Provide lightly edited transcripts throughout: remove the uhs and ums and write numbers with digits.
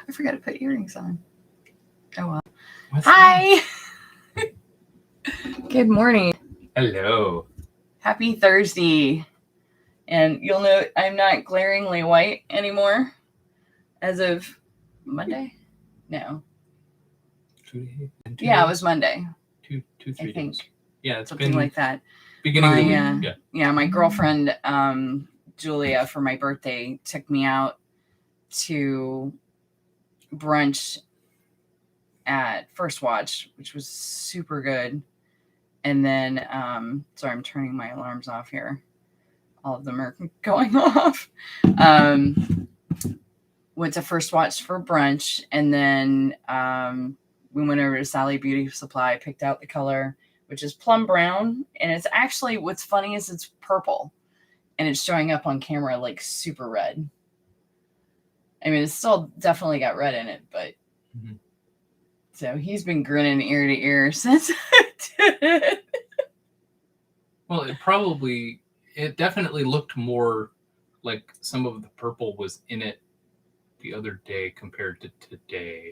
I forgot to put earrings on. Oh well. What's Hi. Good morning. Hello. Happy Thursday. And you'll note I'm not glaringly white anymore as of Monday. No. 2 days? Yeah, it was Monday. 3 I think. days. Yeah, it's something been like that. beginning of the week. Yeah, my girlfriend Julia for my birthday took me out to brunch at First Watch, which was super good. And then sorry, I'm turning my alarms off here. All of them are going off. Went to First Watch for brunch, and then we went over to Sally Beauty Supply, picked out the color, which is plum brown, and it's actually, what's funny is it's purple, and it's showing up on camera like super red. I mean, it's still definitely got red in it, but so he's been grinning ear to ear since I did it. Well, it definitely looked more like some of the purple was in it the other day compared to today.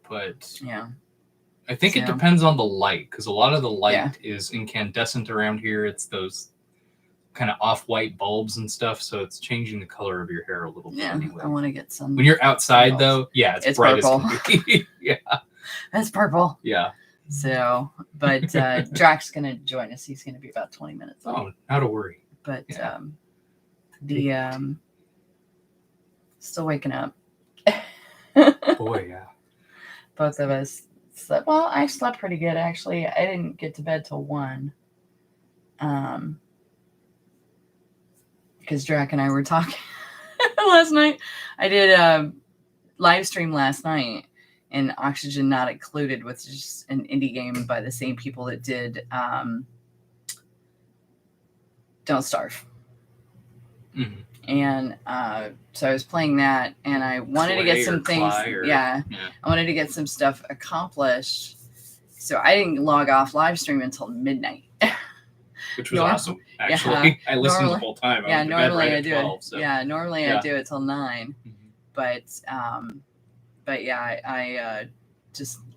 But yeah, I think it depends on the light, because a lot of the light is incandescent around here. It's those kind of off-white bulbs and stuff, so it's changing the color of your hair a little bit anyway. I want to get some. When you're outside, though, it's bright purple. as can be. Yeah. It's purple. Yeah. So, but Drax's going to join us. He's going to be about 20 minutes late. Oh, not to worry. But still waking up. Boy, yeah. Both of us slept. Well, I slept pretty good, actually. I didn't get to bed till 1. Because Drac and I were talking last night. I did a live stream last night, and Oxygen Not Included, which is an indie game by the same people that did Don't Starve. And so I was playing that, and I wanted to get some things. I wanted to get some stuff accomplished. So I didn't log off live stream until midnight. Which was awesome, actually. I listened the whole time. I normally right I do 12, it. So. Yeah, normally I do it till 9. But yeah,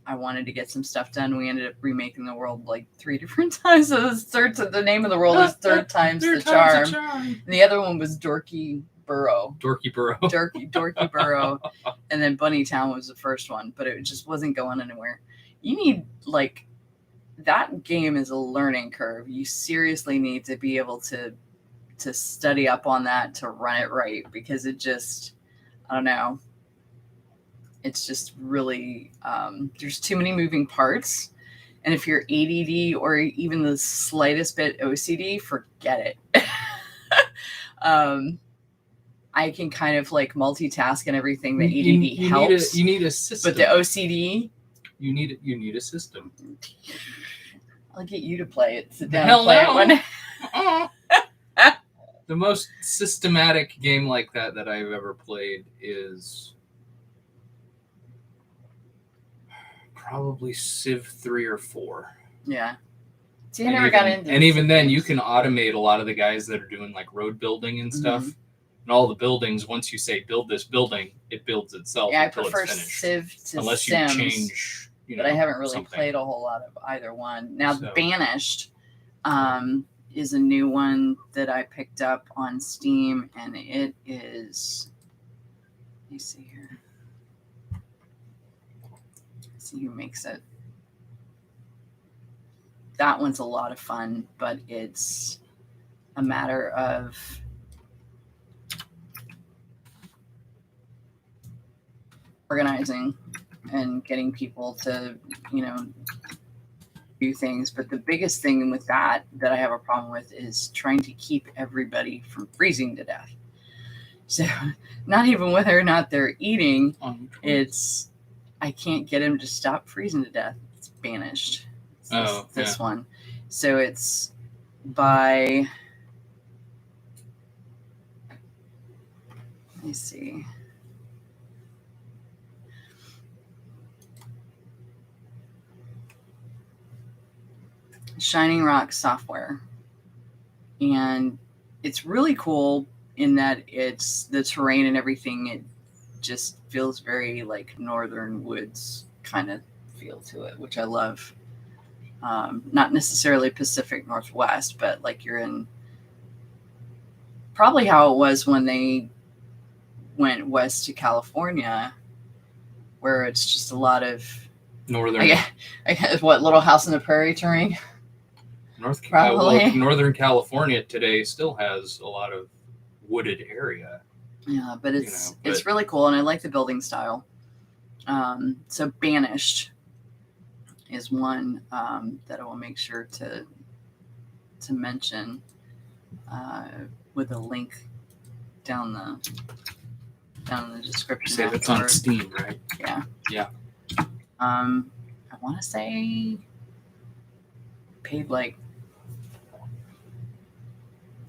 I wanted to get some stuff done. We ended up remaking the world like 3 different times. So the name of the world is Third Time's the Charm. And the other one was Dorky Burrow. Dorky Burrow. And then Bunny Town was the first one, but it just wasn't going anywhere. You need, like, that game is a learning curve. You seriously need to be able to study up on that to run it right, because it just, I don't know. It's just really, there's too many moving parts. And if you're ADD or even the slightest bit OCD, forget it. I can kind of like multitask and everything. The ADD helps. You need a system. But the OCD, you need a system. I'll get you to play it. Sit down and play it one. The most systematic game like that I've ever played is probably Civ 3 or 4. Yeah. See, I never got into it. And even then, you can automate a lot of the guys that are doing like road building and stuff. And all the buildings, once you say build this building, it builds itself until it's finished. Civ to Unless Sims, you change, but I haven't really played a whole lot of either one. Now, Banished is a new one that I picked up on Steam, and it is. Let me see here. See who makes it. That one's a lot of fun, but it's a matter of organizing and getting people to, do things. But the biggest thing with that I have a problem with is trying to keep everybody from freezing to death. So not even whether or not they're eating, it's I can't get them to stop freezing to death. It's Banished. It's this one. So it's by, let me see. Shining Rock Software. And it's really cool in that it's the terrain and everything. It just feels very like northern woods kind of feel to it, which I love. Not necessarily Pacific Northwest, but like you're in probably how it was when they went west to California, where it's just a lot of northern. I guess what Little House on the Prairie terrain. Northern California today still has a lot of wooded area. Yeah, but it's really cool, and I like the building style. So Banished is one that I will make sure to mention with a link down the description. Say that's on Steam, right? Yeah. Yeah. I want to say paid like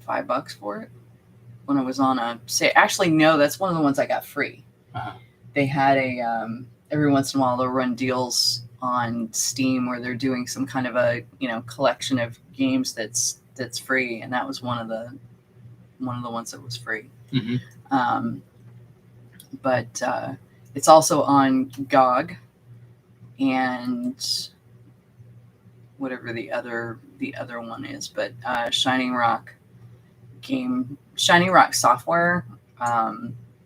$5 for it when it was on a say. Actually, no, that's one of the ones I got free. Uh-huh. They had a every once in a while they'll run deals on Steam where they're doing some kind of a collection of games that's free, and that was one of the ones that was free. Mm-hmm. But it's also on GOG and whatever the other one is, but Shining Rock Software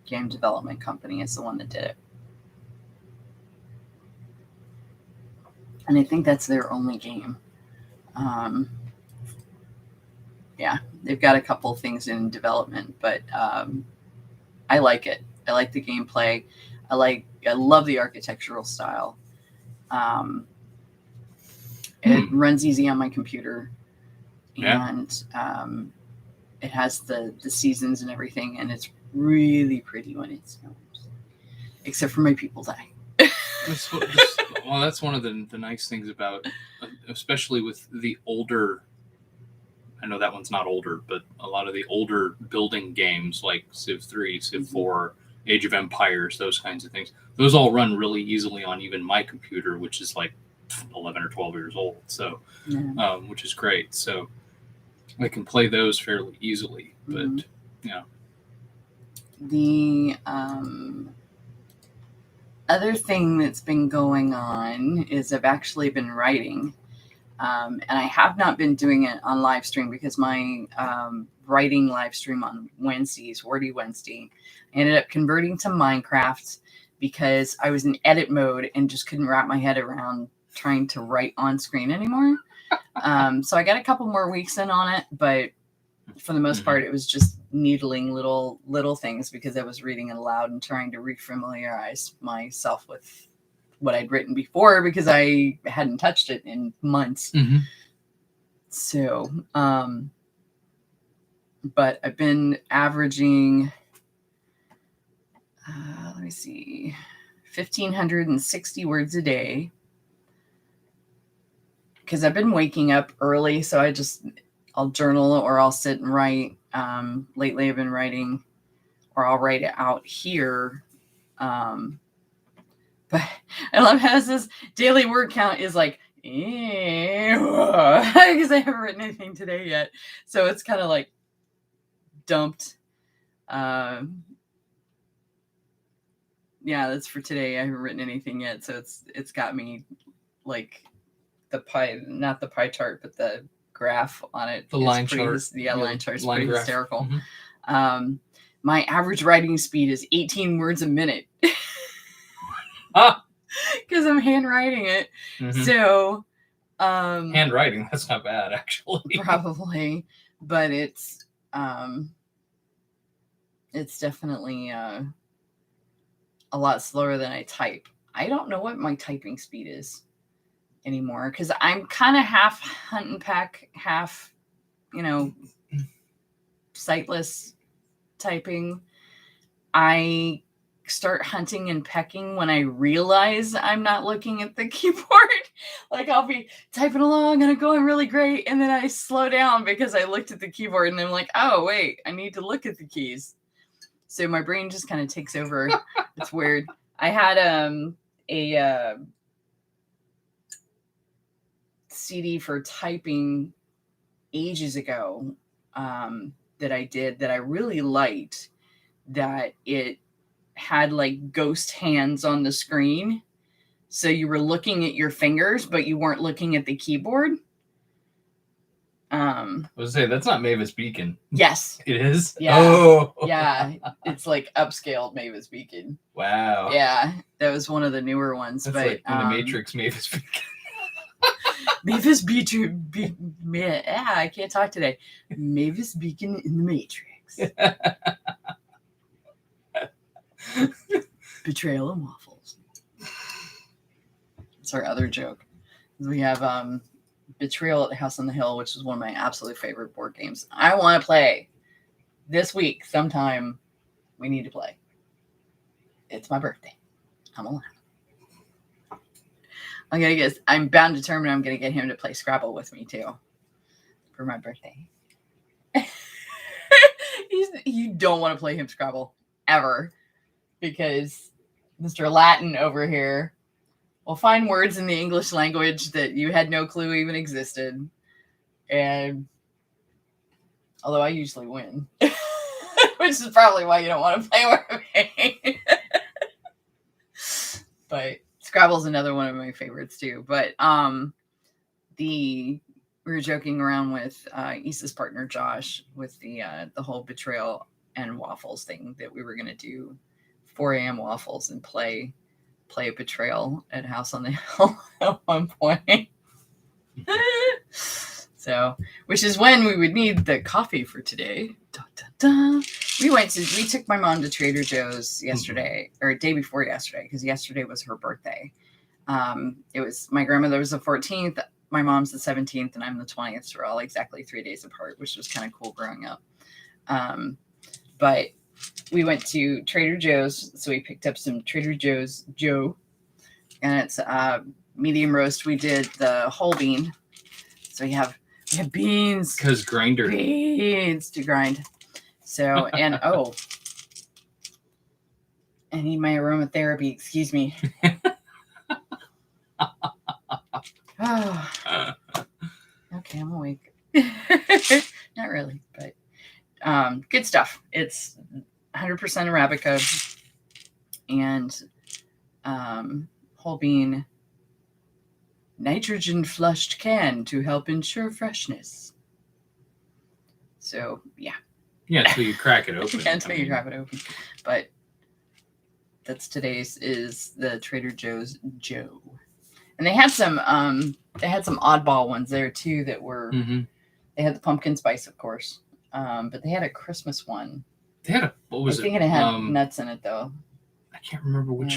game development company is the one that did it. And I think that's their only game. Yeah, they've got a couple things in development, but I like it. I like the gameplay. I love the architectural style. It runs easy on my computer, and it has the seasons and everything, and it's really pretty when it snows. Except for my people die. Well, that's one of the nice things about, especially with the older. I know that one's not older, but a lot of the older building games like Civ 3, Civ 4, Age of Empires, those kinds of things. Those all run really easily on even my computer, which is like 11 or 12 years old. So, which is great. So I can play those fairly easily. But the other thing that's been going on is I've actually been writing. And I have not been doing it on live stream because my writing live stream on Wednesdays, Wordy Wednesday, I ended up converting to Minecraft because I was in edit mode and just couldn't wrap my head around trying to write on screen anymore. So I got a couple more weeks in on it, but for the most part, it was just needling little things because I was reading it aloud and trying to refamiliarize myself with what I'd written before because I hadn't touched it in months. So, but I've been averaging, let me see, 1,560 words a day because I've been waking up early. So I'll journal or I'll sit and write. Lately I've been writing, or I'll write it out here. But I love how it says daily word count is like, because I haven't written anything today yet. So it's kind of like dumped. Yeah, that's for today. I haven't written anything yet. So it's got me like not the pie chart, but the graph on it. The line chart. Yeah, line chart's pretty graph. Hysterical. My average writing speed is 18 words a minute. Because I'm handwriting it. So handwriting, that's not bad actually. Probably, but it's definitely a lot slower than I type. I don't know what my typing speed is anymore because I'm kind of half hunt and peck, half sightless typing. I start hunting and pecking when I realize I'm not looking at the keyboard. Like I'll be typing along and I'm going really great, and then I slow down because I looked at the keyboard and I'm like, oh wait, I need to look at the keys. So my brain just kind of takes over. It's weird. I had a CD for typing ages ago that I did that I really liked, that it had like ghost hands on the screen. So you were looking at your fingers, but you weren't looking at the keyboard. I was saying that's not Mavis Beacon. Yes. It is? Yeah. Oh. Yeah. It's like upscaled Mavis Beacon. Wow. Yeah. That was one of the newer ones. That's but like in the Matrix Mavis Beacon. Mavis Beacon. I can't talk today. Mavis Beacon in the Matrix. Betrayal and waffles. It's our other joke. We have Betrayal at the House on the Hill, which is one of my absolute favorite board games. I want to play this week sometime. We need to play. It's my birthday. I'm allowed. I'm bound determined I'm gonna get him to play Scrabble with me too for my birthday. You don't want to play him Scrabble ever, because Mr. Latin over here will find words in the English language that you had no clue even existed. And although I usually win, which is probably why you don't want to play with me. But Scrabble's another one of my favorites too. But we were joking around with Issa's partner Josh with the whole betrayal and waffles thing, that we were gonna do 4 a.m. waffles and play betrayal at House on the Hill at one point. So, which is when we would need the coffee for today. Da, da, da. We took my mom to Trader Joe's yesterday, or day before yesterday, because yesterday was her birthday. It was my grandmother was the 14th, my mom's the 17th, and I'm the 20th. So we're all exactly 3 days apart, which was kind of cool growing up. But we went to Trader Joe's, so we picked up some Trader Joe's Joe, and it's medium roast. We did the whole bean, so we have beans, because grinder beans to grind. So and I need my aromatherapy. Excuse me. Oh, okay, I'm awake. Not really, but good stuff. It's 100% Arabica and whole bean, nitrogen flushed can to help ensure freshness. So yeah. Yeah, until you crack it open. You crack it open. But that's today's is the Trader Joe's Joe. And they had some oddball ones there too that were they had the pumpkin spice, of course. But they had a Christmas one. They had I think it had nuts in it though. I can't remember what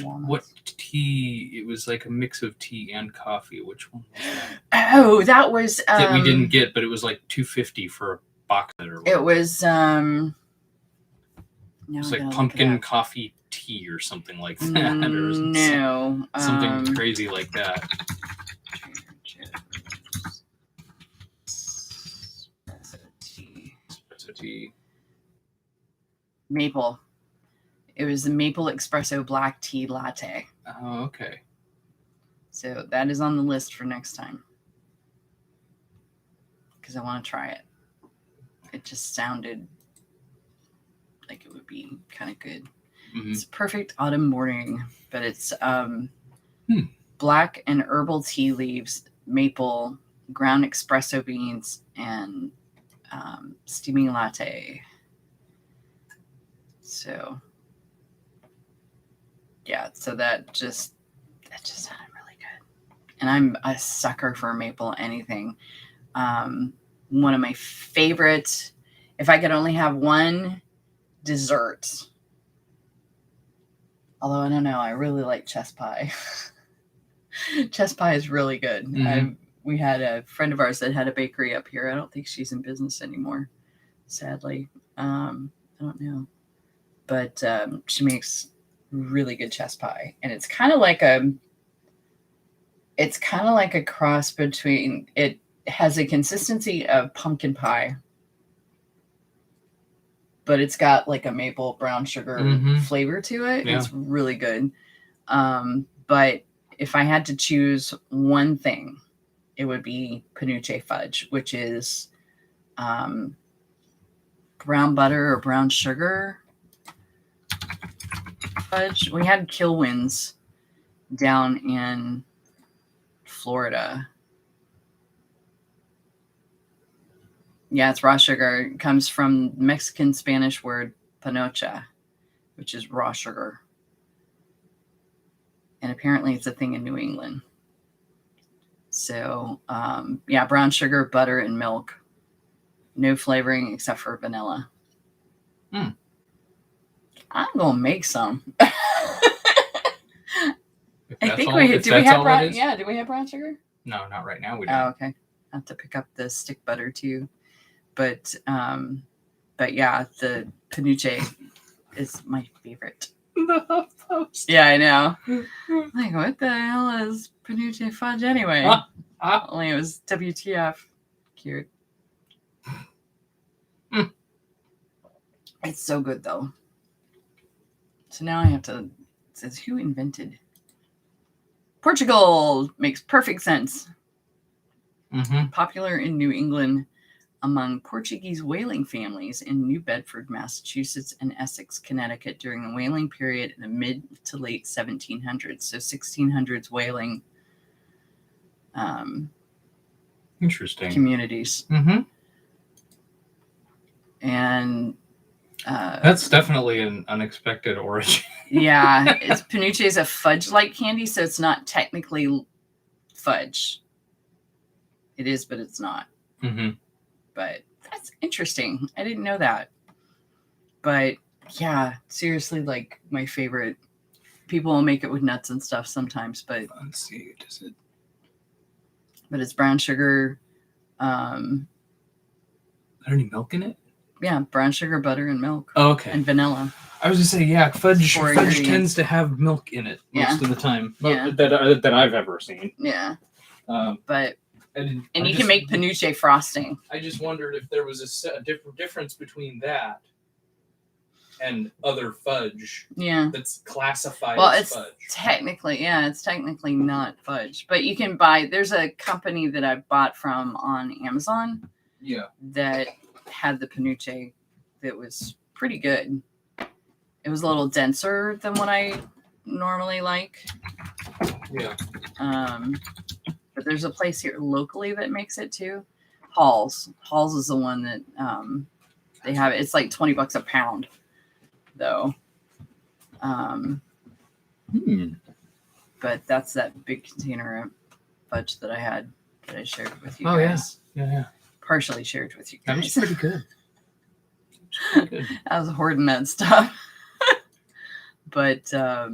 tea. It was like a mix of tea and coffee. Which one was that? Oh, that was that we didn't get, but it was like $2.50 for a box of it or whatever. It was it was like pumpkin coffee tea or something like that. No. Something crazy like that. Espresso tea. Maple. It was the maple espresso black tea latte. Oh, okay. So that is on the list for next time, because I want to try it. It just sounded like it would be kind of good. Mm-hmm. It's a perfect autumn morning, but it's black and herbal tea leaves, maple, ground espresso beans, and steaming latte. So yeah, so that just sounded really good. And I'm a sucker for maple anything. One of my favorite, if I could only have one dessert, although I don't know, I really like chess pie. Chess pie is really good. Mm-hmm. We had a friend of ours that had a bakery up here. I don't think she's in business anymore, sadly. I don't know. But she makes really good chess pie. And it's kind of like a cross between, it has a consistency of pumpkin pie, but it's got like a maple brown sugar flavor to it. Yeah. It's really good. But if I had to choose one thing, it would be panuche fudge, which is brown butter or brown sugar fudge. We had Kilwins down in Florida. Yeah, it's raw sugar. It comes from Mexican Spanish word panocha, which is raw sugar. And apparently it's a thing in New England. So, yeah, brown sugar, butter, and milk. No flavoring except for vanilla. I'm going to make some. I think we have brown. Yeah, do we have brown sugar? No, not right now. We don't. Oh, okay. I have to pick up the stick butter too. But yeah, the panuche is my favorite. The HuffPost. Yeah, I know. Like, what the hell is panuche fudge anyway? Only it was WTF. Cute. It's so good though. So now I have to. It says who invented? Portugal makes perfect sense. Popular in New England among Portuguese whaling families in New Bedford, Massachusetts, and Essex, Connecticut during the whaling period in the mid to late 1700s. So 1600s whaling interesting communities. And that's definitely an unexpected origin. Yeah, panuche is a fudge-like candy, so it's not technically fudge. It is, but it's not. But that's interesting. I didn't know that. But yeah, seriously, like my favorite. People will make it with nuts and stuff sometimes, but let's see, does it? But it's brown sugar. Is there any milk in it? Yeah, brown sugar, butter, and milk. Oh, okay. And vanilla. I was gonna say, yeah, fudge tends to have milk in it most of the time. Yeah. That I've ever seen. Yeah. But you can make panuche frosting. I just wondered if there was a difference between that and other fudge. Yeah. That's classified as fudge. It's technically not fudge. But you can buy, there's a company that I bought from on Amazon. Yeah. That had the panuche that was pretty good. It was a little denser than what I normally like. Yeah. But there's a place here locally that makes it too. Hall's is the one that they have. It's like $20 a pound, though. But that's that big container of fudge that I had that I shared with you guys. Yeah. Partially shared with you guys. That was pretty good. I was hoarding that stuff. But yeah,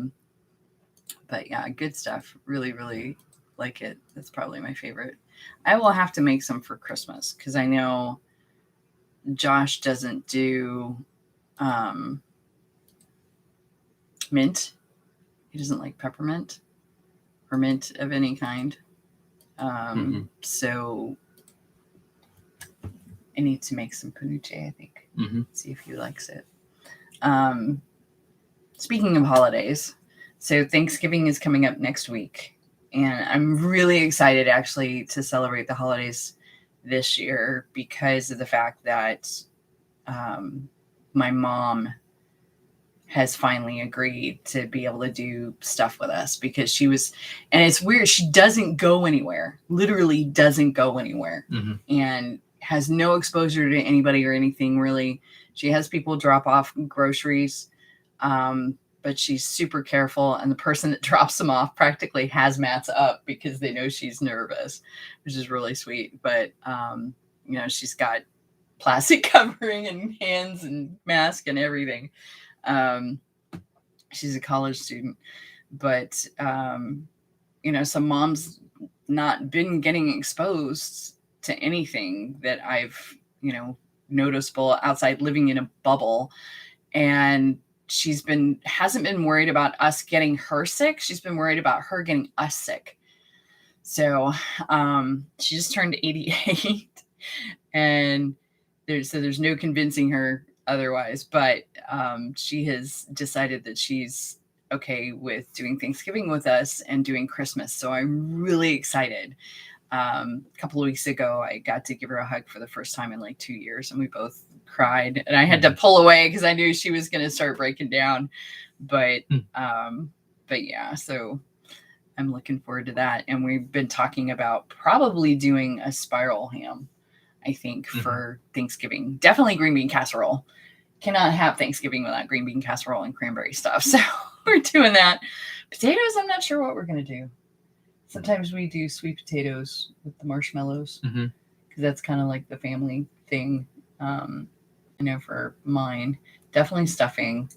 good stuff. Really, really like it. That's probably my favorite. I will have to make some for Christmas because I know Josh doesn't do mint. He doesn't like peppermint or mint of any kind. So I need to make some panuche, I think. See if he likes it. Speaking of holidays, so Thanksgiving is coming up next week. And I'm really excited actually to celebrate the holidays this year because of the fact that my mom has finally agreed to be able to do stuff with us because and it's weird. She doesn't go anywhere, literally doesn't go anywhere and has no exposure to anybody or anything really. She has people drop off groceries. But she's super careful, and the person that drops them off practically hazmats up because they know she's nervous, which is really sweet. But she's got plastic covering and hands and mask and everything. She's a college student, but some moms not been getting exposed to anything that I've noticeable outside living in a bubble, and hasn't been worried about us getting her sick. She's been worried about her getting us sick. So she just turned 88 and there's no convincing her otherwise, but she has decided that she's okay with doing Thanksgiving with us and doing Christmas. So I'm really excited. A couple of weeks ago, I got to give her a hug for the first time in like 2 years, and we both cried, and I had to pull away because I knew she was going to start breaking down. But yeah, so I'm looking forward to that. And we've been talking about probably doing a spiral ham, I think, for Thanksgiving. Definitely green bean casserole. Cannot have Thanksgiving without green bean casserole and cranberry stuff. So we're doing that. Potatoes, I'm not sure what we're going to do. Sometimes we do sweet potatoes with the marshmallows because that's kind of like the family thing, for mine. Definitely stuffing.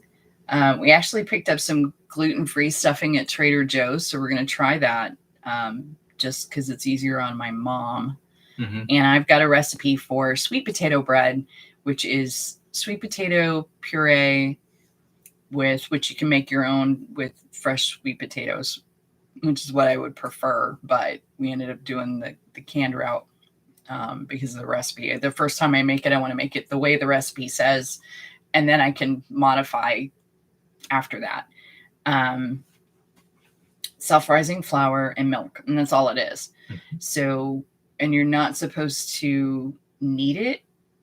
We actually picked up some gluten-free stuffing at Trader Joe's, so we're going to try that just because it's easier on my mom. And I've got a recipe for sweet potato bread, which is sweet potato puree with which you can make your own with fresh sweet potatoes, which is what I would prefer. But we ended up doing the canned route because of the recipe. The first time I make it, I want to make it the way the recipe says, and then I can modify after that. Self-rising flour and milk, and that's all it is. So, and you're not supposed to knead it.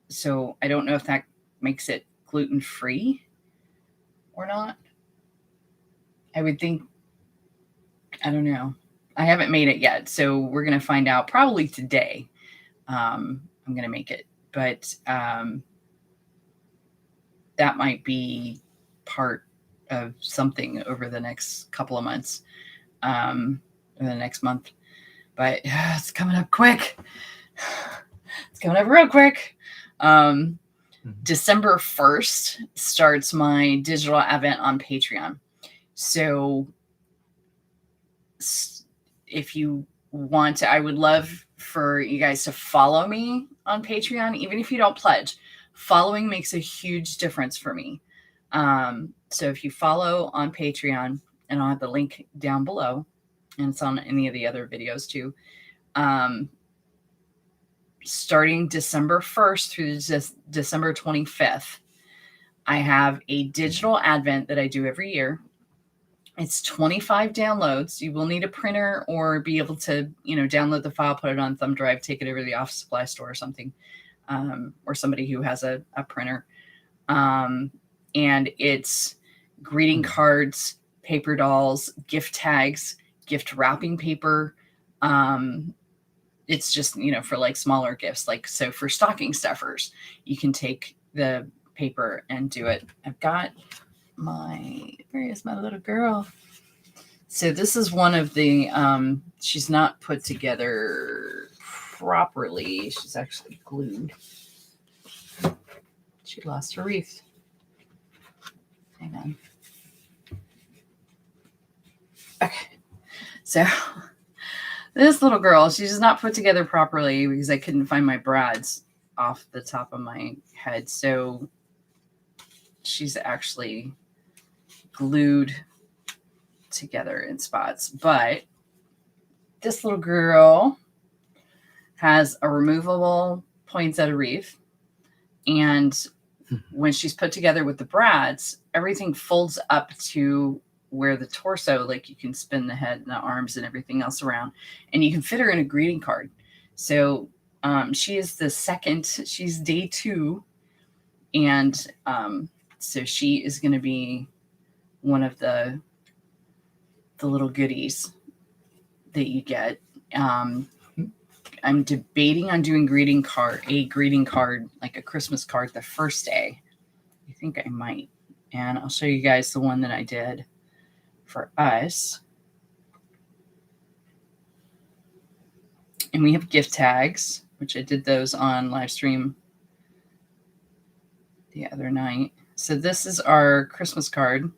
So I don't know if that makes it gluten-free or not. I would think, I don't know. I haven't made it yet. So we're going to find out probably today. I'm going to make it, but that might be part of something over the next couple of months, or the next month. But it's coming up quick. It's coming up real quick. December 1st starts my digital advent on Patreon. So if you want to, I would love for you guys to follow me on Patreon, even if you don't pledge. Following makes a huge difference for me. So if you follow on Patreon, and I'll have the link down below, and it's on any of the other videos too. Starting December 1st through December 25th, I have a digital advent that I do every year. It's 25 downloads. You will need a printer or be able to, download the file, put it on thumb drive, take it over to the office supply store or something, or somebody who has a printer. And it's greeting cards, paper dolls, gift tags, gift wrapping paper. It's just, for like smaller gifts. Like, so for stocking stuffers, you can take the paper and do it. I've got where is my little girl? So this is one of the, she's not put together properly. She's actually glued. She lost her wreath. Hang on. Okay. So this little girl, she's not put together properly because I couldn't find my brads off the top of my head. So she's actually glued together in spots. But this little girl has a removable poinsettia wreath. And when she's put together with the brads, everything folds up to where the torso, like you can spin the head and the arms and everything else around, and you can fit her in a greeting card. So she is she's day 2. And so she is going to be one of the little goodies that you get. I'm debating on doing a greeting card, like a Christmas card, the first day. I think I might. And I'll show you guys the one that I did for us. And we have gift tags, which I did those on live stream the other night. So this is our Christmas card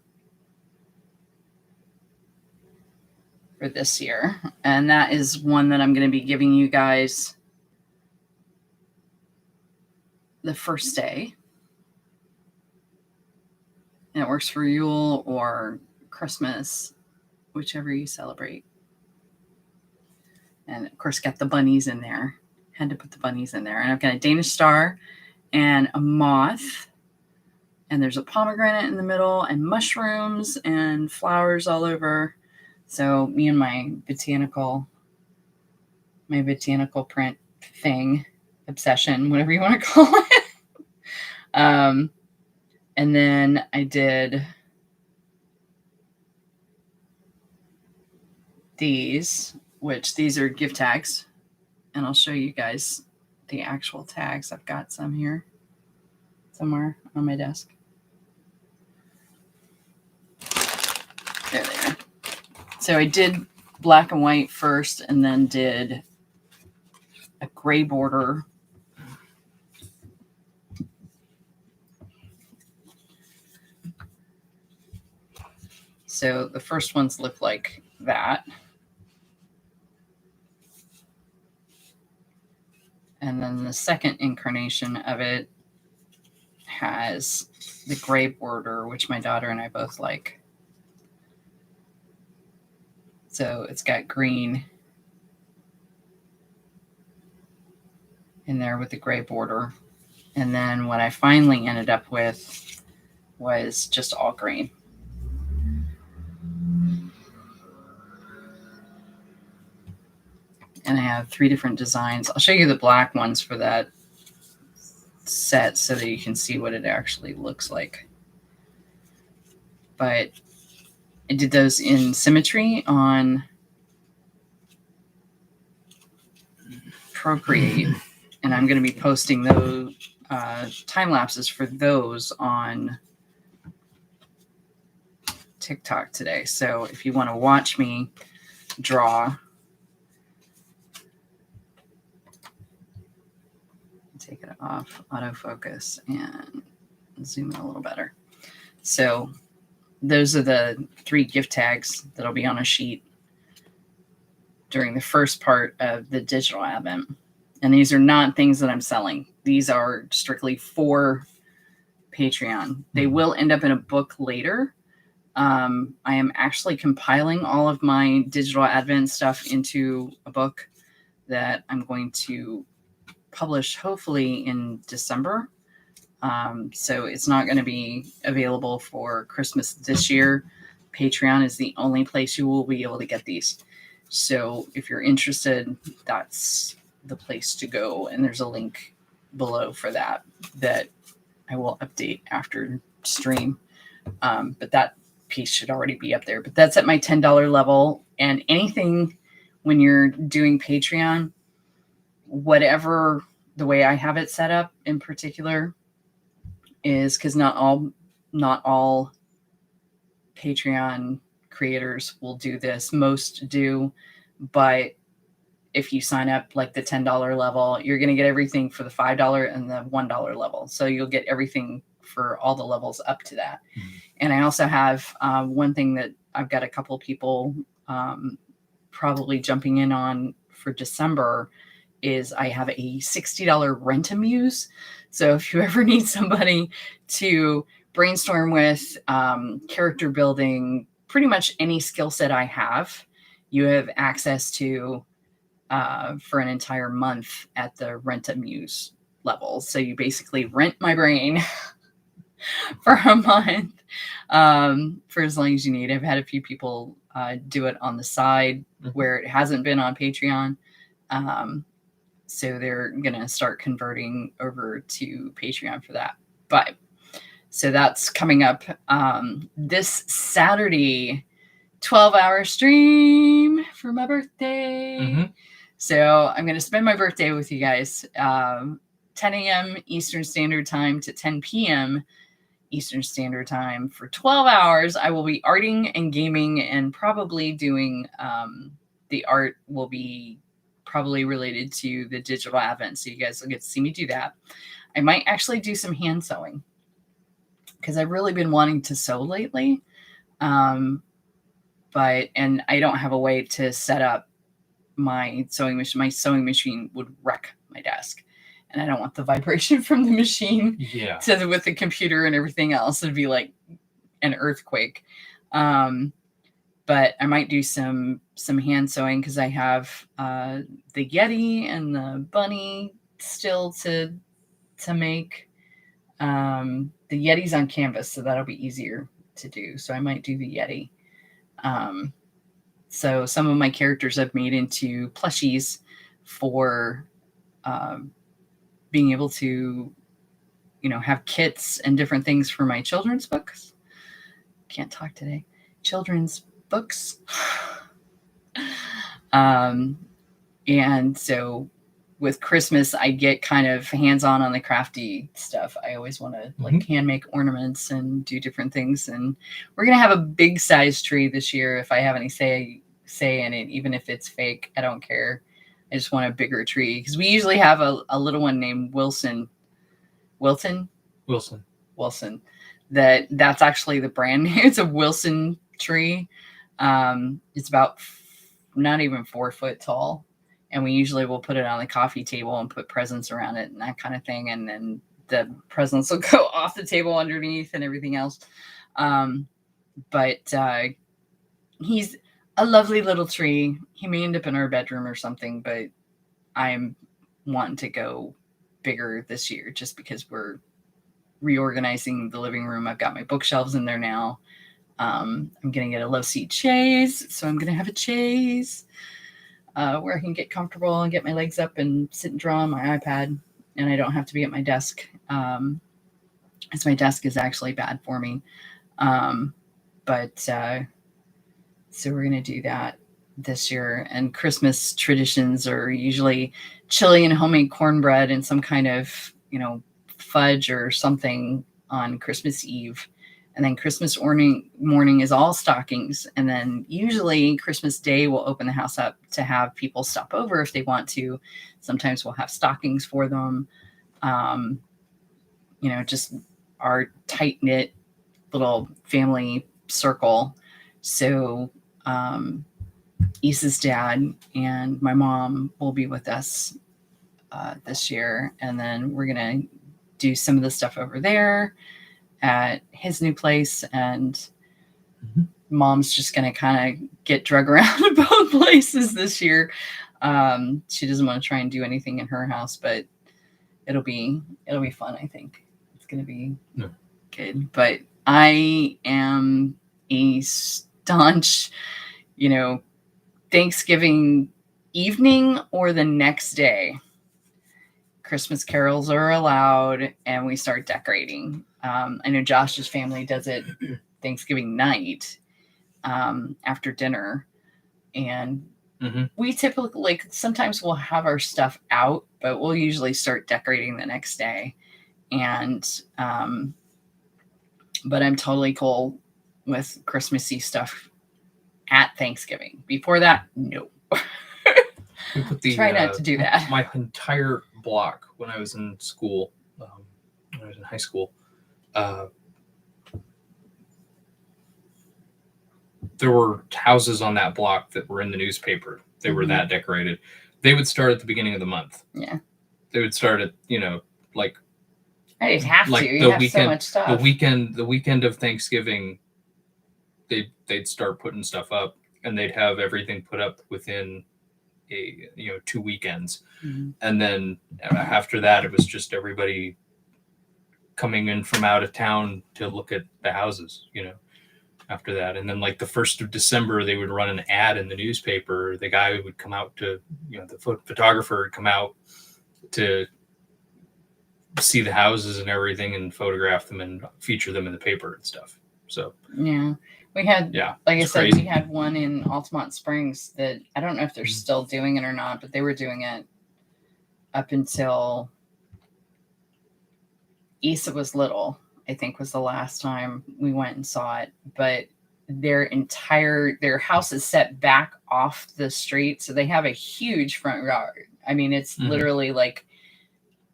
for this year. And that is one that I'm going to be giving you guys the first day. And it works for Yule or Christmas, whichever you celebrate. And of course, got the bunnies in there. Had to put the bunnies in there. And I've got a Danish star and a moth. And there's a pomegranate in the middle and mushrooms and flowers all over. So me and my botanical print thing, obsession, whatever you want to call it. And then I did these, which these are gift tags, and I'll show you guys the actual tags. I've got some here somewhere on my desk. There they are. So I did black and white first, and then did a gray border. So the first ones look like that. And then the second incarnation of it has the gray border, which my daughter and I both like. So it's got green in there with the gray border. And then what I finally ended up with was just all green. And I have 3 different designs. I'll show you the black ones for that set so that you can see what it actually looks like. But I did those in symmetry on Procreate, and I'm going to be posting those time lapses for those on TikTok today. So if you want to watch me draw, take it off autofocus and zoom in a little better. So those are the 3 gift tags that'll be on a sheet during the first part of the digital advent. And these are not things that I'm selling. These are strictly for Patreon. They will end up in a book later. I am actually compiling all of my digital advent stuff into a book that I'm going to publish hopefully in December. So it's not going to be available for Christmas this year. Patreon is the only place you will be able to get these. So if you're interested, that's the place to go. And there's a link below for that I will update after stream. But that piece should already be up there. But that's at my $10 level. And anything when you're doing Patreon, whatever the way I have it set up in particular is because not all Patreon creators will do this. Most do, but if you sign up like the $10 level, you're going to get everything for the $5 and the $1 level. So you'll get everything for all the levels up to that. Mm-hmm. And I also have one thing that I've got a couple people probably jumping in on for December is I have a $60 Rent-A-Muse. So if you ever need somebody to brainstorm with, character building, pretty much any skill set I have, you have access to for an entire month at the Rent-A-Muse level. So you basically rent my brain for a month for as long as you need. I've had a few people do it on the side where it hasn't been on Patreon. So they're going to start converting over to Patreon for that. But so that's coming up this Saturday, 12-hour stream for my birthday. Mm-hmm. So I'm going to spend my birthday with you guys, 10 a.m. Eastern Standard Time to 10 p.m. Eastern Standard Time for 12 hours. I will be arting and gaming and probably doing the art will be probably related to the digital advent. So you guys will get to see me do that. I might actually do some hand sewing because I've really been wanting to sew lately. And I don't have a way to set up my sewing machine. My sewing machine would wreck my desk. And I don't want the vibration from the machine with the computer and everything else. It'd be like an earthquake. But I might do some hand sewing because I have the Yeti and the bunny still to make. The Yeti's on canvas, so that'll be easier to do. So I might do the Yeti. So some of my characters I've made into plushies for being able to, have kits and different things for my children's books. Can't talk today. Children's books. And so with Christmas, I get kind of hands-on on the crafty stuff. I always want to like hand make ornaments and do different things. And we're going to have a big size tree this year. If I have any say in it, even if it's fake, I don't care. I just want a bigger tree because we usually have a little one named Wilson. Wilson. That's actually the brand name. It's a Wilson tree. It's about not even 4 foot tall. And we usually will put it on the coffee table and put presents around it and that kind of thing. And then the presents will go off the table underneath and everything else. But he's a lovely little tree. He may end up in our bedroom or something, but I'm wanting to go bigger this year just because we're reorganizing the living room. I've got my bookshelves in there now. I'm going to get a low seat chaise. So I'm going to have a chaise where I can get comfortable and get my legs up and sit and draw on my iPad. And I don't have to be at my desk. As my desk is actually bad for me. So we're going to do that this year. And Christmas traditions are usually chili and homemade cornbread and some kind of, fudge or something on Christmas Eve. And then Christmas morning is all stockings. And then usually Christmas Day, we'll open the house up to have people stop over if they want to. Sometimes we'll have stockings for them. Just our tight-knit little family circle. So Isa's dad and my mom will be with us this year. And then we're going to do some of the stuff over there at his new place, and mom's just going to kind of get drug around to both places this year. She doesn't want to try and do anything in her house, but it'll be fun. I think it's going to be good, but I am a staunch, Thanksgiving evening or the next day. Christmas carols are allowed and we start decorating. I know Josh's family does it Thanksgiving night after dinner. And we typically, sometimes we'll have our stuff out, but we'll usually start decorating the next day. And, but I'm totally cool with Christmassy stuff at Thanksgiving. Before that, no. We put try not to do that. My entire block when I was in school, when I was in high school, there were houses on that block that were in the newspaper. They were that decorated. They would start at the beginning of the month. Yeah. They would start at, like. I didn't have like to. You have so much stuff. The weekend of Thanksgiving, they'd start putting stuff up, and they'd have everything put up within 2 weekends. And then after that, it was just everybody coming in from out of town to look at the houses, after that. And then like the 1st of December, they would run an ad in the newspaper. The guy would come out to, the photographer would come out to see the houses and everything and photograph them and feature them in the paper and stuff. So yeah, we had, like I said, crazy. We had one in Altamont Springs that I don't know if they're still doing it or not, but they were doing it up until Isa was little, I think was the last time we went and saw it. But their house is set back off the street. So they have a huge front yard. I mean, it's literally like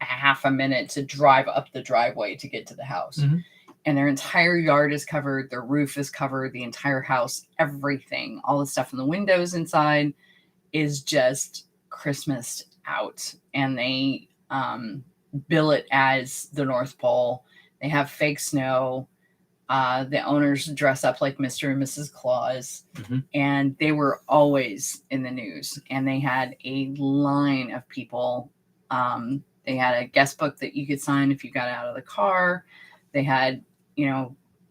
a half a minute to drive up the driveway to get to the house. And their entire yard is covered. Their roof is covered. The entire house, everything, all the stuff in the windows inside is just Christmased out. And they bill it as the North Pole. They have fake snow. The owners dress up like Mr. and Mrs. Claus. And they were always in the news. And they had a line of people. They had a guest book that you could sign if you got out of the car. They had,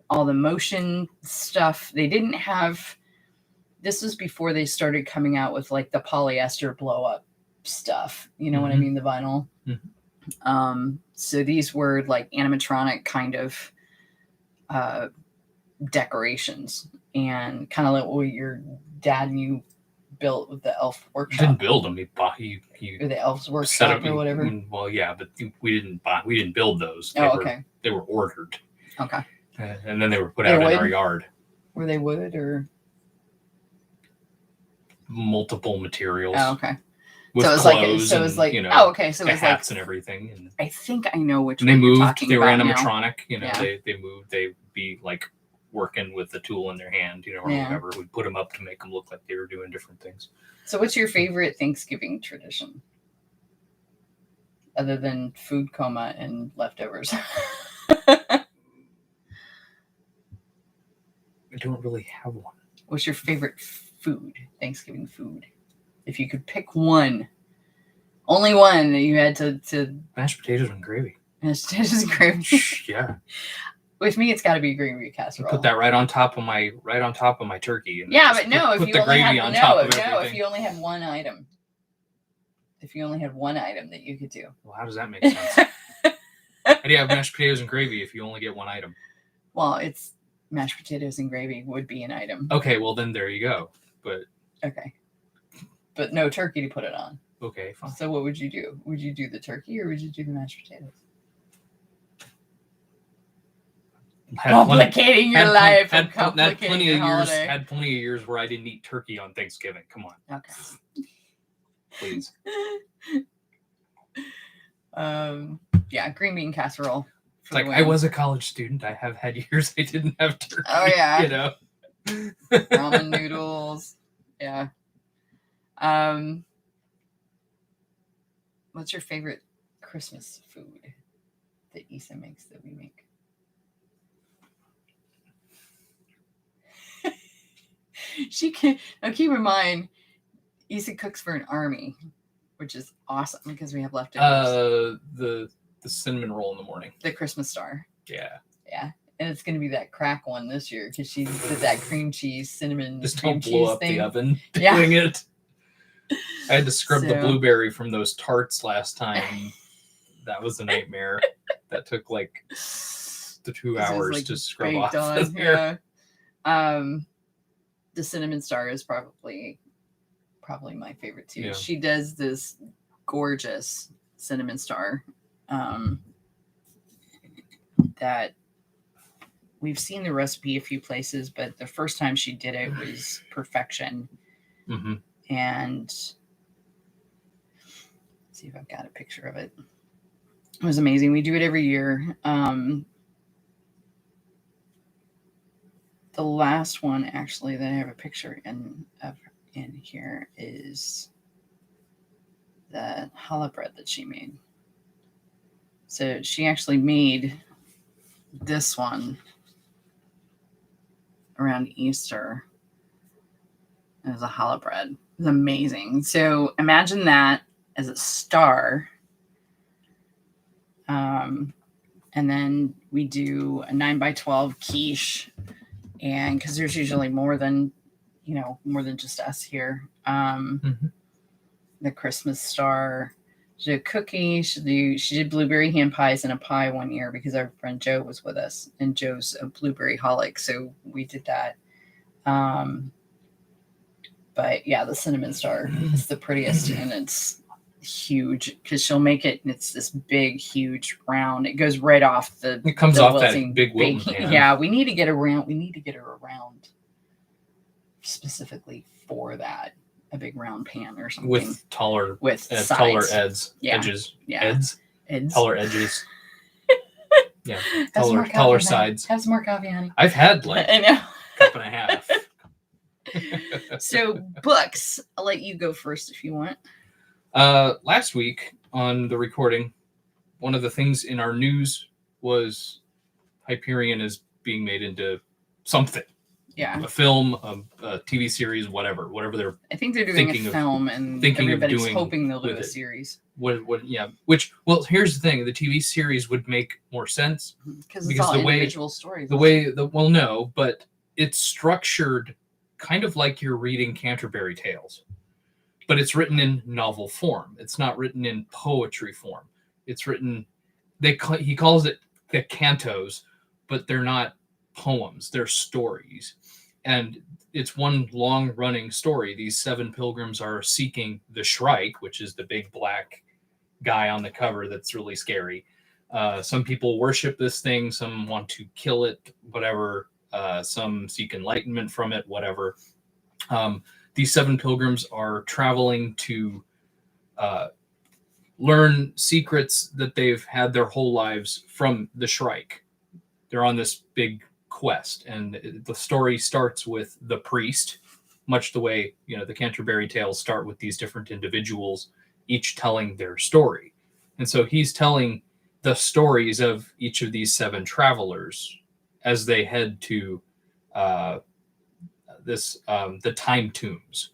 all the motion stuff. They didn't have, this was before they started coming out with like the polyester blow up stuff. You know what I mean? The vinyl. So these were like animatronic kind of decorations and kind of like what your dad and you built with the elf He workshop. didn't build them. He bought. He Or the elf's set workshop up or whatever. Well, yeah, but we didn't buy. We didn't build those. Okay. They were ordered. Okay. And then they were put They out wood? in our yard. Were they wood or? Multiple materials. Oh, okay. With so it was clothes like, and, you know, oh, okay. So it was hats like, and everything. And I think I know which they one you're moved. talking They were about now. animatronic. You know, Yeah. they moved. They'd be like working with the tool in their hand, you know, or whatever. We'd put them up to make them look like they were doing different things. So what's your favorite Thanksgiving tradition? Other than food coma and leftovers. I don't really have one. What's your favorite food, Thanksgiving food? If you could pick one, only one that you had to Mashed potatoes and gravy. mashed potatoes and gravy. Yeah. With me, it's got to be gravy casserole. Put that right on top of my turkey. And yeah, but no, put if you the only gravy had on top of no, everything. if you only had one item. If you only had one item that you could do. Well, how does that make sense? How do you have mashed potatoes and gravy if you only get one item? Well, it's mashed potatoes and gravy would be an item. Okay, well then there you go. But okay, but no turkey to put it on. Okay, fine. So what would you do? Would you do the turkey or would you do the mashed potatoes? Complicating your life. Had Complicating your holiday. Had plenty of years where I didn't eat turkey on Thanksgiving. Come on. Okay. Please. Yeah, green bean casserole. It's like I was a college student. I have had years I didn't have turkey. Oh yeah. You know. Ramen noodles. Yeah. What's your favorite Christmas food that Issa makes that we make? She can. Now keep in mind, Issa cooks for an army, which is awesome because we have leftovers. The cinnamon roll in the morning. The Christmas star. Yeah. Yeah. And it's going to be that crack one this year because she did that cream cheese, cinnamon, Just cream don't blow cheese up thing. the oven Yeah. doing it. I had to scrub the blueberry from those tarts last time. That was a nightmare. That took like 2 hours to scrub off of there. Yeah. The cinnamon star is probably my favorite too. Yeah. She does this gorgeous cinnamon star that we've seen the recipe a few places, but the first time she did it was perfection. Mm-hmm. And let's see if I've got a picture of it. It was amazing. We do it every year. The last one actually that I have a picture in here is the Holo Bread that she made. So she actually made this one around Easter. It was a Holo Bread. It was amazing. So imagine that as a star. And then we do a 9x12 quiche. And because there's usually more than just us here. The Christmas star. She did a cookie. She did blueberry hand pies and a pie one year because our friend Joe was with us. And Joe's a blueberry holic. So we did that. But yeah, the cinnamon star is the prettiest. And it's huge because she'll make it and it's this big, huge round. It goes right off the. It comes the off that big Wilton pan. Yeah, we need to get her around specifically for that. A big round pan or something with taller edges. Yeah. Edges. Yeah. Eds. Taller edges. Yeah. Taller sides. Have some more coffee, honey. I've had like I know. a cup and a half. So books. I'll let you go first if you want. Last week on the recording, one of the things in our news was Hyperion is being made into something. Yeah. A film, a TV series, whatever they're. I think they're doing a film, and everybody's hoping they'll do a series. Yeah. Here's the thing: the TV series would make more sense because it's all individual stories. But it's structured kind of like you're reading Canterbury Tales, but it's written in novel form. It's not written in poetry form. It's written. He calls it the cantos, but they're not poems. They're stories. and it's one long running story. These 7 pilgrims are seeking the Shrike, which is the big black guy on the cover that's really scary. Some people worship this thing, some want to kill it, whatever. Some seek enlightenment from it, whatever. These 7 pilgrims are traveling to learn secrets that they've had their whole lives from the Shrike. They're on this big quest, and the story starts with the priest, much the way, the Canterbury Tales start with these different individuals, each telling their story. And so he's telling the stories of each of these 7 travelers as they head to the time tombs.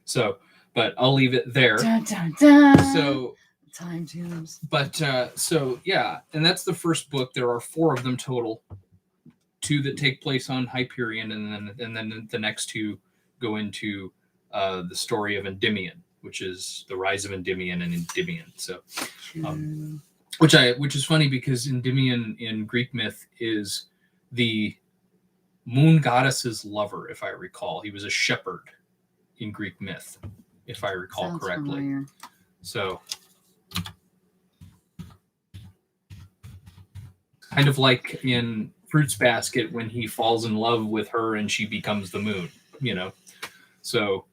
So, but I'll leave it there. Dun, dun, dun. So time tombs. But so yeah, and that's the first book. There are 4 of them total. 2 that take place on Hyperion, and then the next 2 go into the story of Endymion, which is the rise of Endymion and Endymion. So, which is funny because Endymion in Greek myth is the moon goddess's lover, if I recall. He was a shepherd in Greek myth, if I recall Sounds correctly. familiar. So, kind of like in Fruits Basket when he falls in love with her and she becomes the moon, So,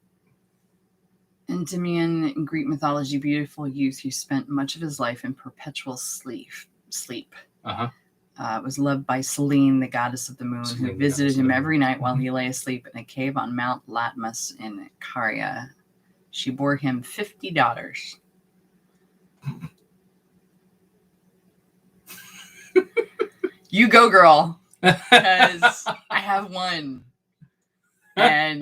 Endymion in Greek mythology, beautiful youth who spent much of his life in perpetual sleep. Was loved by Selene, the goddess of the moon, who visited him every night while he lay asleep in a cave on Mount Latmus in Caria. She bore him 50 daughters. You go, girl, because I have one. And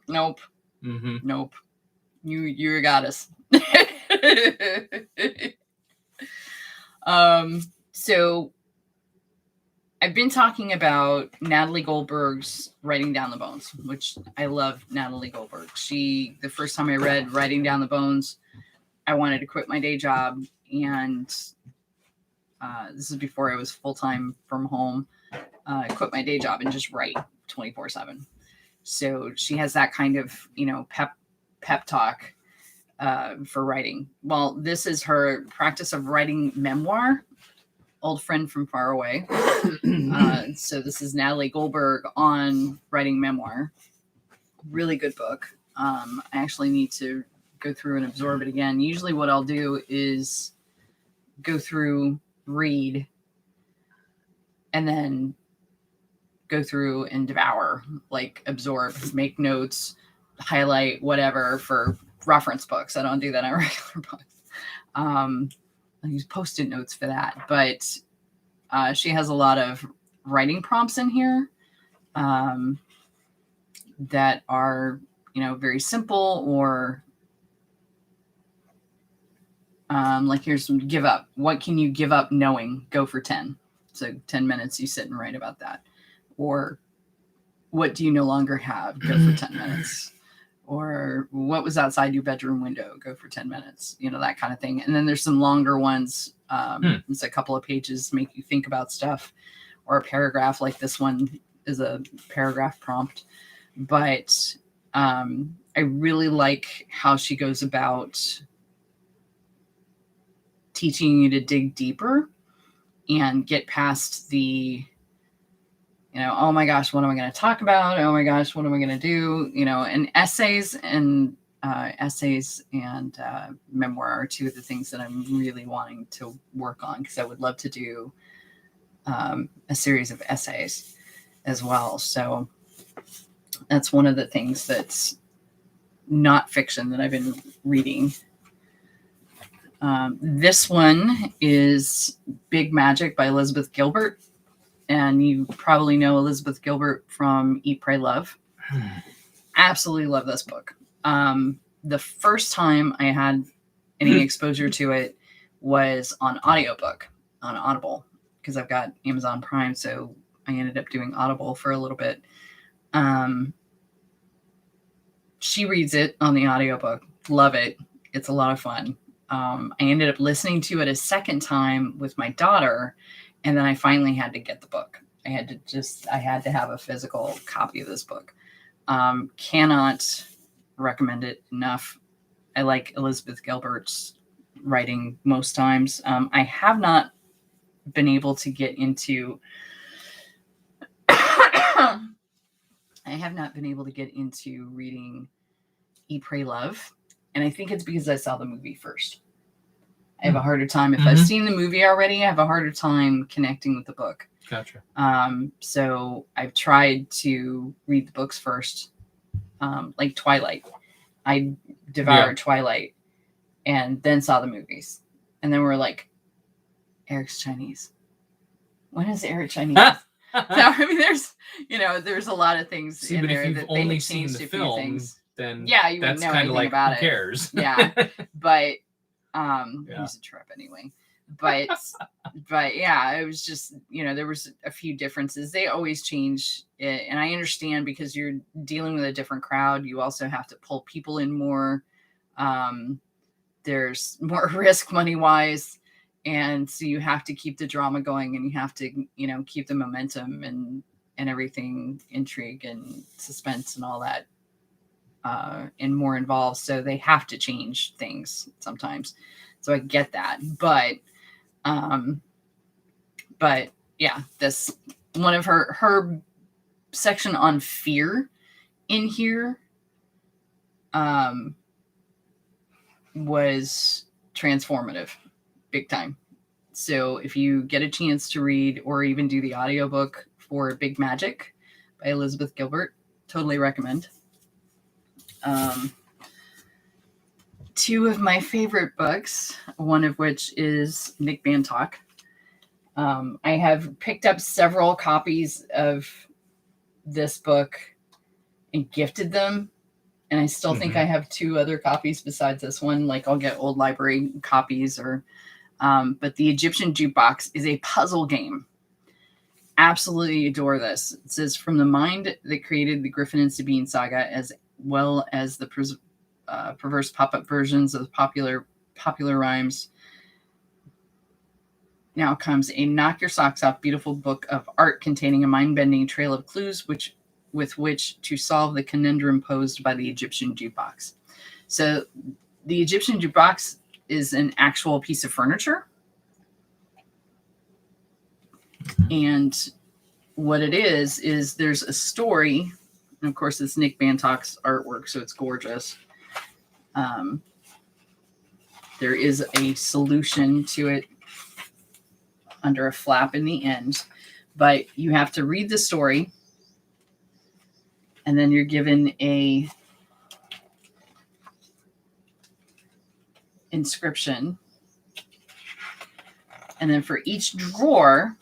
nope. Mm-hmm. Nope. You're a goddess. So I've been talking about Natalie Goldberg's Writing Down the Bones, which I love Natalie Goldberg. The first time I read Writing Down the Bones, I wanted to quit my day job, and this is before I was full-time from home. I quit my day job and just write 24/7. So she has that kind of, pep talk for writing. Well, this is her practice of writing memoir, Old Friend from Far Away. So this is Natalie Goldberg on writing memoir. Really good book. I actually need to go through and absorb it again. Usually what I'll do is go through, read, and then go through and devour, like absorb, make notes, highlight, whatever, for reference books. I don't do that on regular books. I use Post-it notes for that. But she has a lot of writing prompts in here that are, very simple, or like here's some give up. What can you give up knowing? Go for 10. So 10 minutes you sit and write about that. Or what do you no longer have? Go for 10 minutes. Or what was outside your bedroom window? Go for 10 minutes. That kind of thing. And then there's some longer ones. It's a couple of pages, make you think about stuff, or a paragraph. Like this one is a paragraph prompt. But I really like how she goes about teaching you to dig deeper and get past the, oh my gosh, what am I going to talk about? Oh my gosh, what am I going to do? And essays and memoir are 2 of the things that I'm really wanting to work on, because I would love to do a series of essays as well. So that's one of the things that's not fiction that I've been reading. This one is Big Magic by Elizabeth Gilbert. And you probably know Elizabeth Gilbert from Eat, Pray, Love. Absolutely love this book. The first time I had any exposure to it was on audiobook, on Audible, because I've got Amazon Prime. So I ended up doing Audible for a little bit. She reads it on the audiobook. Love it. It's a lot of fun. I ended up listening to it a second time with my daughter, And then I finally had to get the book. I had to have a physical copy of this book. Cannot recommend it enough. I like Elizabeth Gilbert's writing most times. I have not been able to get into reading Eat, Pray, Love. And I think it's because I saw the movie first. I have a harder time. If I've seen the movie already, I have a harder time connecting with the book. Gotcha. So I've tried to read the books first, like Twilight. I devoured Twilight and then saw the movies. And then we're like, Eric's Chinese. When is Eric Chinese? No, I mean, there's a lot of things in there that they only have seen changed the a few film, things. then You wouldn't know anything like, about who cares? Yeah, but it was a trip anyway. But yeah, it was just, there was a few differences. They always change it, and I understand because you're dealing with a different crowd. You also have to pull people in more. There's more risk money wise. And so you have to keep the drama going, and you have to, keep the momentum and everything, intrigue and suspense and all that, and more involved. So they have to change things sometimes. So I get that. But yeah, this one of her section on fear in here, was transformative. Big time. So if you get a chance to read or even do the audiobook for Big Magic by Elizabeth Gilbert, totally recommend. Two of my favorite books, one of which is Nick Bantock. I have picked up several copies of this book and gifted them. And I still think I have 2 other copies besides this one. Like I'll get old library copies but the Egyptian Jukebox is a puzzle game. Absolutely adore this. It says, from the mind that created the Griffin and Sabine saga, as well as the perverse pop-up versions of the popular rhymes, now comes a knock your socks off beautiful book of art containing a mind-bending trail of clues with which to solve the conundrum posed by the Egyptian jukebox. So the Egyptian jukebox is an actual piece of furniture. And what it is there's a story. And of course, it's Nick Bantock's artwork, so it's gorgeous. There is a solution to it under a flap in the end. But you have to read the story. And then you're given a inscription. And then for each drawer,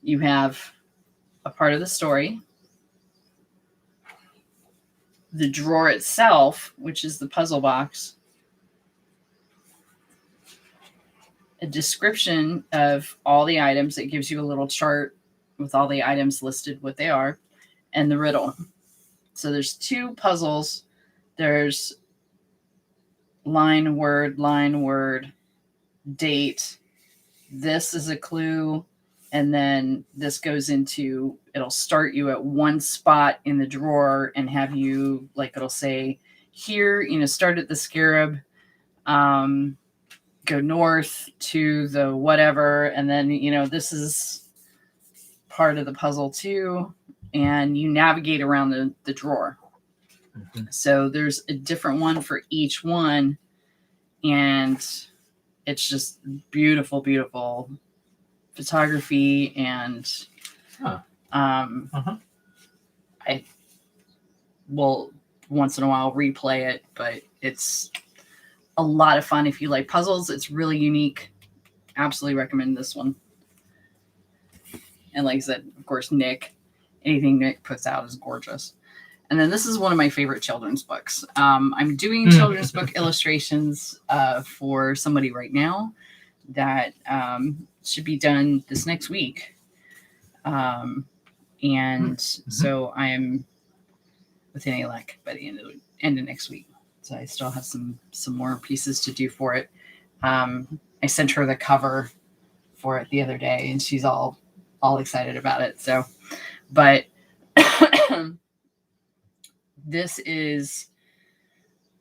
you have a part of the story. The drawer itself, which is the puzzle box. A description of all the items. It gives you a little chart with all the items listed, what they are, and the riddle. So there's 2 puzzles. There's line, word, date. This is a clue. And then this goes into, it'll start you at one spot in the drawer and have you, like, it'll say here, start at the scarab, go north to the whatever. And then, this is part of the puzzle too. And you navigate around the drawer. So there's a different one for each one. And it's just beautiful, beautiful photography. And I will once in a while replay it, but it's a lot of fun. If you like puzzles, it's really unique. Absolutely recommend this one. And like I said, of course, anything Nick puts out is gorgeous. And then this is one of my favorite children's books. I'm doing children's book illustrations for somebody right now that should be done this next week. So I am with any luck by the end of next week. So I still have some more pieces to do for it. I sent her the cover for it the other day, and she's all excited about it. So, but this is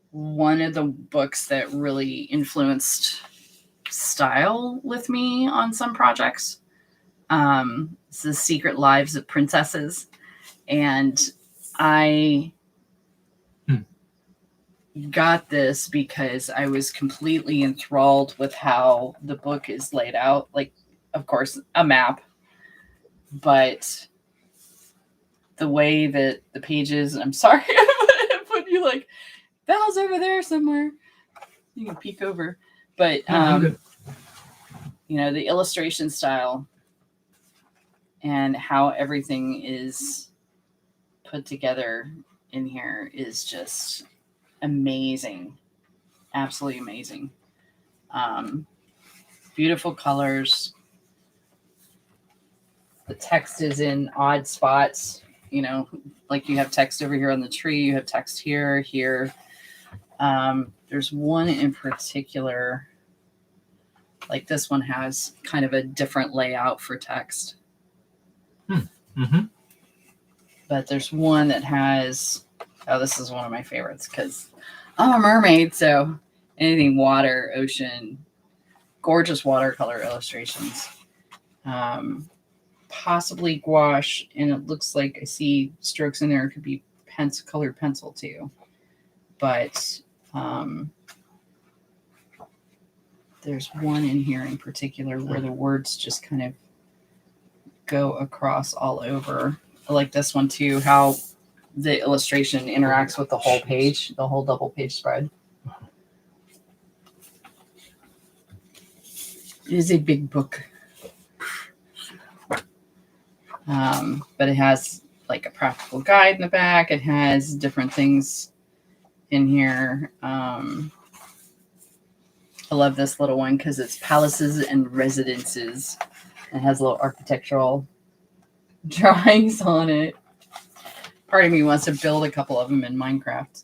one of the books that really influenced style with me on some projects. It's The Secret Lives of Princesses, and I got this because I was completely enthralled with how the book is laid out. Like, of course, a map, but the way that the pages, I'm sorry, I put you like, Val's over there somewhere. You can peek over. But, you know, the illustration style and how everything is put together in here is just amazing. Absolutely amazing. Beautiful colors. The text is in odd spots. You know, like you have text over here on the tree. You have text here. There's one in particular, like this one has kind of a different layout for text. But there's one that has, this is one of my favorites because I'm a mermaid, so anything water, ocean, gorgeous watercolor illustrations. Possibly gouache, and it looks like I see strokes in there. It could be colored pencil too. But there's one in here in particular where the words just kind of go across all over. I like this one too, how the illustration interacts with the whole page, the whole double page spread. It is a big book. But it has like a practical guide in the back. It has different things in here. I love this little one because it's palaces and residences. It has little architectural drawings on it. Part of me wants to build a couple of them in Minecraft.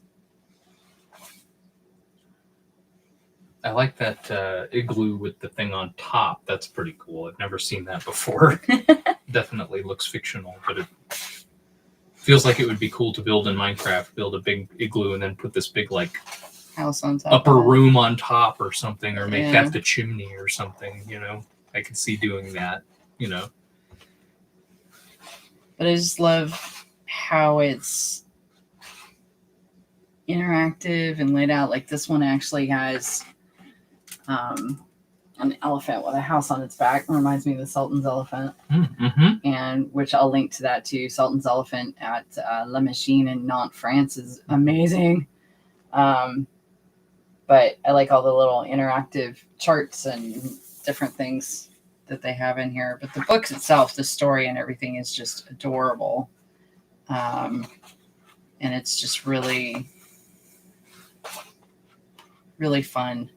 I like that igloo with the thing on top. That's pretty cool. I've never seen that before. Definitely looks fictional, but it feels like it would be cool to build in Minecraft. Build a big igloo and then put this big like house on top, upper room on top or something, or make that the chimney or something. You know, I could see doing that. You know, but I just love how it's interactive and laid out. Like this one actually has an elephant with a house on its back. It reminds me of the Sultan's elephant. And which I'll link to that too. Sultan's elephant at La Machine in Nantes, France is amazing. But I like all the little interactive charts and different things that they have in here. But the book itself, the story and everything is just adorable. And it's just really, really fun.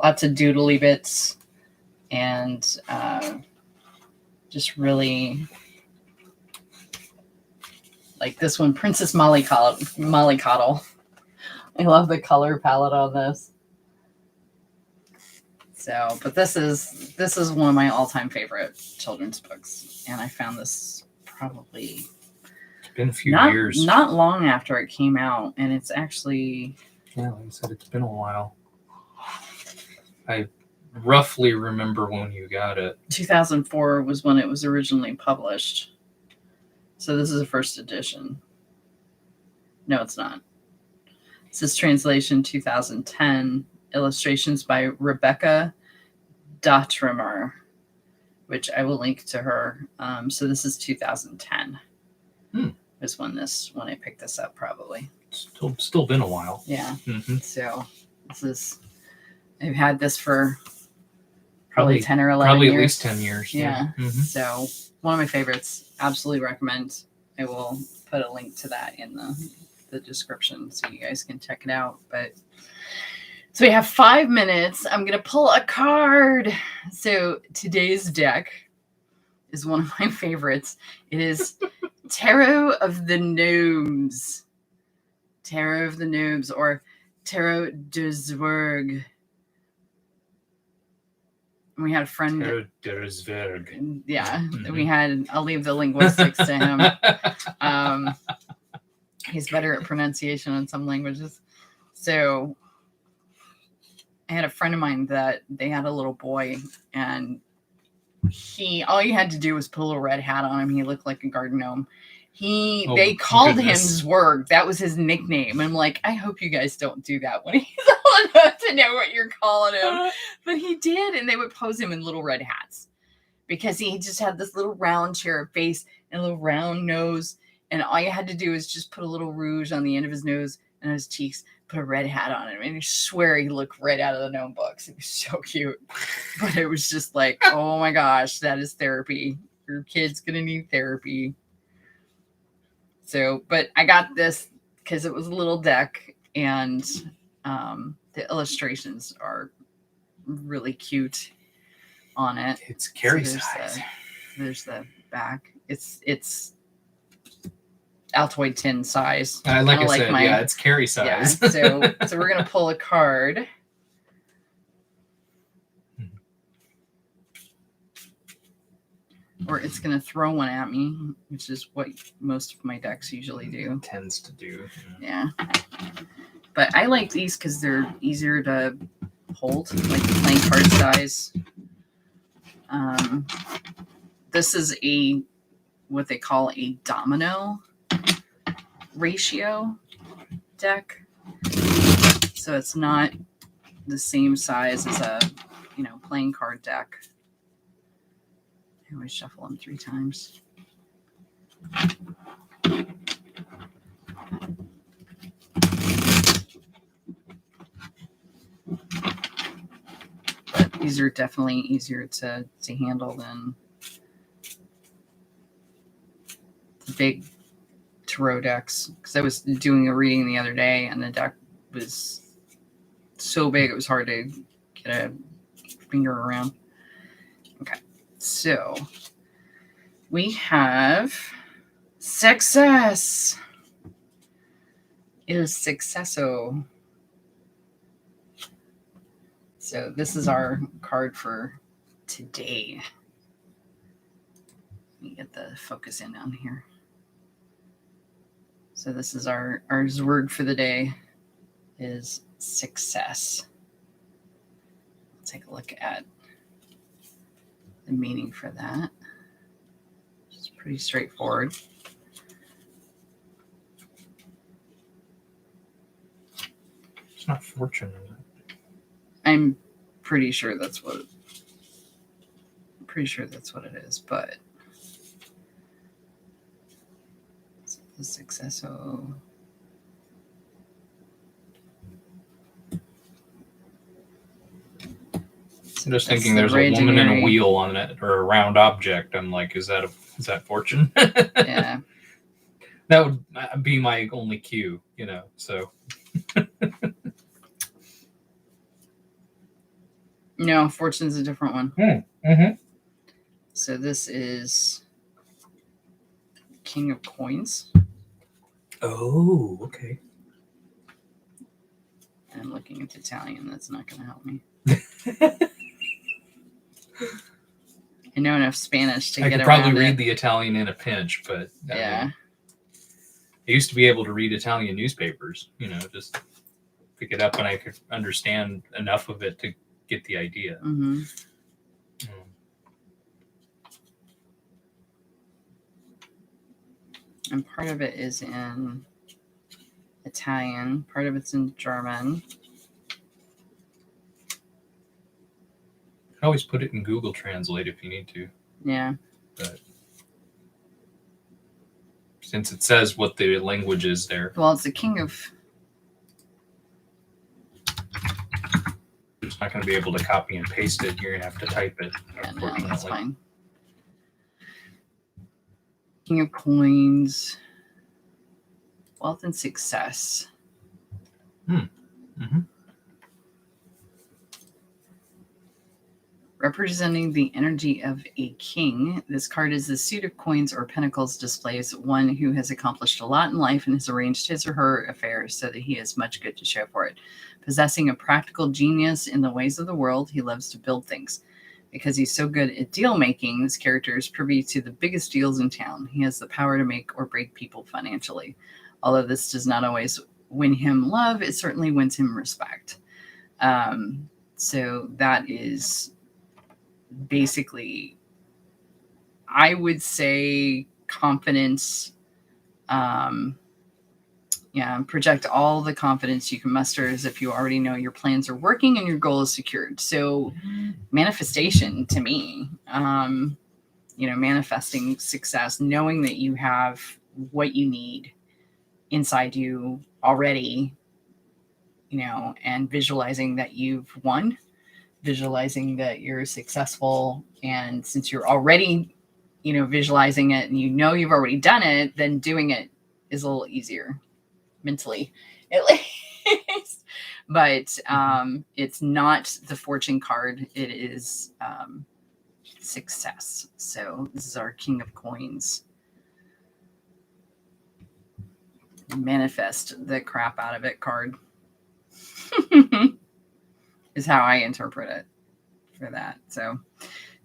Lots of doodly bits and just really like this one, Princess Mollycoddle. I love the color palette on this. So, but this is one of my all-time favorite children's books, and I found this probably it's been a few years, not long after it came out, and it's actually like I said, it's been a while. I roughly remember when you got it. 2004 was when it was originally published. So this is a first edition. No, it's not. This is translation 2010. Illustrations by Rebecca Dotrimer, which I will link to her. So this is 2010. Is when I picked this up, probably. Still been a while. Yeah. So this is. I've had this for probably 10 or 11 probably years. At least 10 years. Yeah. So one of my favorites. Absolutely recommend. I will put a link to that in the description so you guys can check it out. But so we have 5 minutes. I'm going to pull a card. So today's deck is one of my favorites. It is Tarot of the Gnomes. Tarot of the Gnomes, or Tarot de Zwerg. We had a friend. Der Zwerg. Yeah, Mhm. I'll leave the linguistics to him. He's better at pronunciation in some languages. So I had a friend of mine that they had a little boy, and all you had to do was put a little red hat on him. He looked like a garden gnome. They called him Zwerg. That was his nickname. I'm like, I hope you guys don't do that when he's old enough to know what you're calling him. But he did, and they would pose him in little red hats because he just had this little round cherub face and a little round nose. And all you had to do is just put a little rouge on the end of his nose and his cheeks, put a red hat on him, and I swear he looked right out of the gnome books. It was so cute. But it was just like, oh my gosh, that is therapy. Your kid's going to need therapy. So, but I got this because it was a little deck, and the illustrations are really cute on it. It's carry size. There's the back. It's Altoid tin size. Like I said, yeah, it's carry size. Yeah, so we're gonna pull a card. Or it's gonna throw one at me, which is what most of my decks usually do. It tends to do. Yeah. But I like these because they're easier to hold, like the playing card size. This is what they call a domino ratio deck. So it's not the same size as a, playing card deck. I always shuffle them 3 times. But these are definitely easier to handle than the big tarot decks. Because I was doing a reading the other day, and the deck was so big it was hard to get a finger around. Okay. So we have success. El suceso. So this is our card for today. Let me get the focus in on here. So this is our word for the day is success. Let's take a look at the meaning for that. It's pretty straightforward. It's not fortune, is it? I'm pretty sure that's what it is, but the successo. I'm just thinking there's a woman in a wheel on it, or a round object. I'm like, is that fortune? Yeah. That would be my only cue, so. No, fortune's a different one. Mm-hmm. So this is King of Coins. Oh, okay. I'm looking at Italian. That's not going to help me. I know enough Spanish to get around it. I could probably read the Italian in a pinch, but yeah. I used to be able to read Italian newspapers, just pick it up and I could understand enough of it to get the idea. Mm-hmm. And part of it is in Italian, part of it's in German. You can always put it in Google Translate if you need to. Yeah. But since it says what the language is there. Well, it's the king of... It's not going to be able to copy and paste it. You're going to have to type it. Yeah, no, that's fine. King of Coins. Wealth and success. Mm-hmm. Representing the energy of a king, this card is the suit of coins or pentacles displays one who has accomplished a lot in life and has arranged his or her affairs so that he has much good to show for it. Possessing a practical genius in the ways of the world, he loves to build things. Because he's so good at deal making, this character is privy to the biggest deals in town. He has the power to make or break people financially. Although this does not always win him love, it certainly wins him respect. So that is basically, I would say, confidence. Project all the confidence you can muster as if you already know your plans are working and your goal is secured. So manifestation to me, manifesting success, knowing that you have what you need inside you already, and visualizing that you've won, visualizing that you're successful. And since you're already, visualizing it and you've already done it, then doing it is a little easier. Mentally, at least. But it's not the fortune card. It is success. So this is our King of Coins. Manifest the crap out of it card. Is how I interpret it for that. So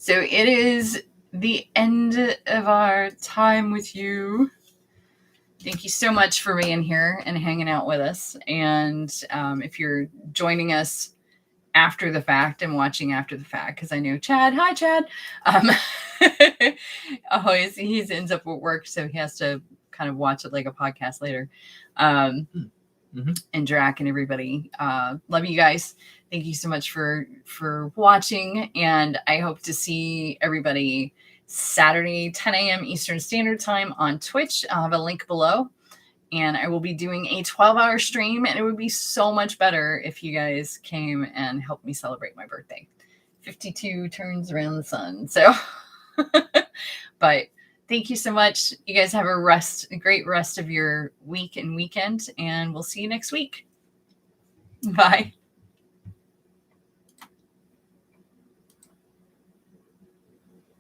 it is the end of our time with you. Thank you so much for being here and hanging out with us. And if you're joining us after the fact and watching after the fact, because I know Chad, hi Chad, always he ends up at work, so he has to kind of watch it like a podcast later. And Drac and everybody, love you guys. Thank you so much for watching, and I hope to see everybody Saturday, 10 a.m. Eastern Standard Time on Twitch. I'll have a link below. And I will be doing a 12-hour stream. And it would be so much better if you guys came and helped me celebrate my birthday. 52 turns around the sun. So, but thank you so much. You guys have a great rest of your week and weekend. And we'll see you next week. Bye.